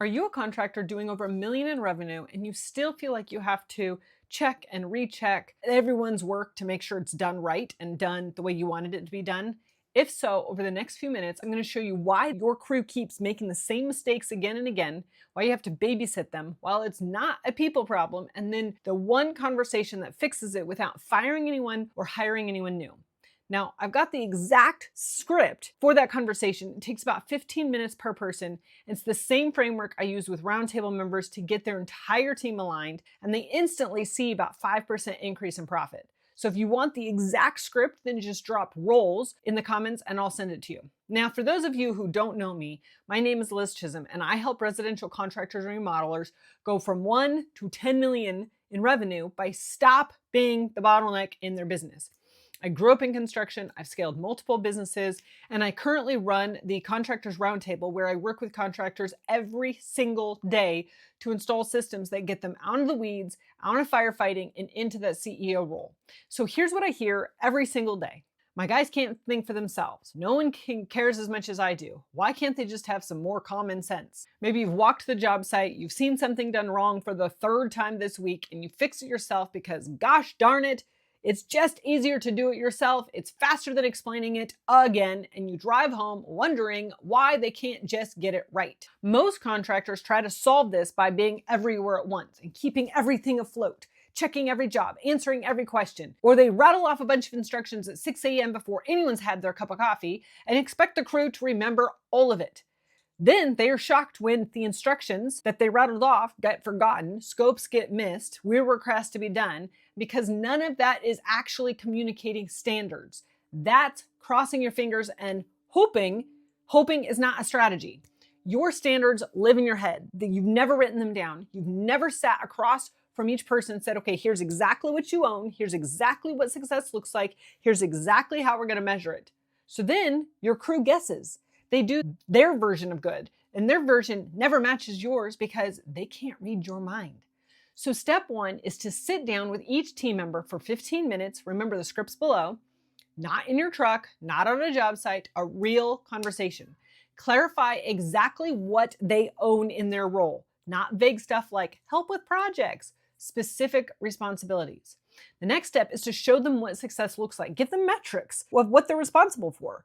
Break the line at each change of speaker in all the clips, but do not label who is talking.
Are you a contractor doing over 1 million in revenue and you still feel like you have to check and recheck everyone's work to make sure it's done right and done the way you wanted it to be done? If so, over the next few minutes, I'm going to show you why your crew keeps making the same mistakes again and again, why you have to babysit them while it's not a people problem, and then the one conversation that fixes it without firing anyone or hiring anyone new. Now, I've got the exact script for that conversation. It takes about 15 minutes per person. It's the same framework I use with Roundtable members to get their entire team aligned, and they instantly see about 5% increase in profit. So if you want the exact script, then just drop roles in the comments and I'll send it to you. Now, for those of you who don't know me, my name is Liz Chisholm, and I help residential contractors and remodelers go from 1 to 10 million in revenue by stop being the bottleneck in their business. I grew up in construction, I've scaled multiple businesses, and I currently run the Contractors Roundtable, where I work with contractors every single day to install systems that get them out of the weeds, out of firefighting, and into that CEO role. So here's what I hear every single day. My guys can't think for themselves. No one cares as much as I do. Why can't they just have some more common sense? Maybe you've walked the job site, you've seen something done wrong for the 3rd time this week, and you fix it yourself because, gosh darn it, it's just easier to do it yourself. It's faster than explaining it again, and you drive home wondering why they can't just get it right. Most contractors try to solve this by being everywhere at once and keeping everything afloat, checking every job, answering every question. Or they rattle off a bunch of instructions at 6 a.m. before anyone's had their cup of coffee and expect the crew to remember all of it. Then they are shocked when the instructions that they rattled off get forgotten, scopes get missed, weird work has to be done, because none of that is actually communicating standards. That's crossing your fingers and hoping. Hoping is not a strategy. Your standards live in your head. You've never written them down. You've never sat across from each person and said, okay, here's exactly what you own. Here's exactly what success looks like. Here's exactly how we're going to measure it. So then your crew guesses. They do their version of good, and their version never matches yours because they can't read your mind. So step 1 is to sit down with each team member for 15 minutes. Remember the scripts below, not in your truck, not on a job site, a real conversation. Clarify exactly what they own in their role, not vague stuff like help with projects, specific responsibilities. The next step is to show them what success looks like. Give them metrics of what they're responsible for.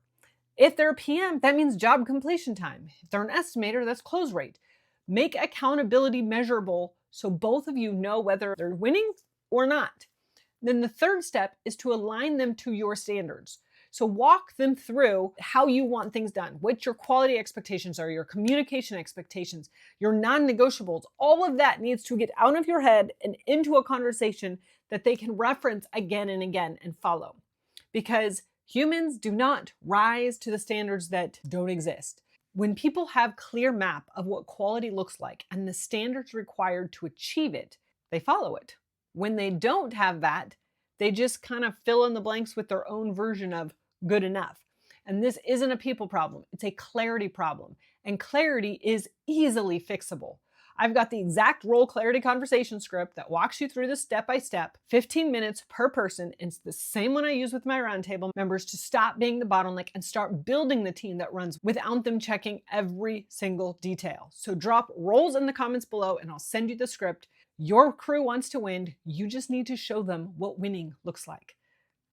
If they're a PM, that means job completion time. If they're an estimator, that's close rate. Make accountability measurable so both of you know whether they're winning or not. Then the third step is to align them to your standards. So walk them through how you want things done, what your quality expectations are, your communication expectations, your non-negotiables. All of that needs to get out of your head and into a conversation that they can reference again and again and follow. Because humans do not rise to the standards that don't exist. When people have clear map of what quality looks like and the standards required to achieve it, they follow it. When they don't have that, they just kind of fill in the blanks with their own version of good enough. And this isn't a people problem, it's a clarity problem. And clarity is easily fixable. I've got the exact role clarity conversation script that walks you through this step by step, 15 minutes per person. And it's the same one I use with my Roundtable members to stop being the bottleneck and start building the team that runs without them checking every single detail. So drop roles in the comments below and I'll send you the script. Your crew wants to win. You just need to show them what winning looks like.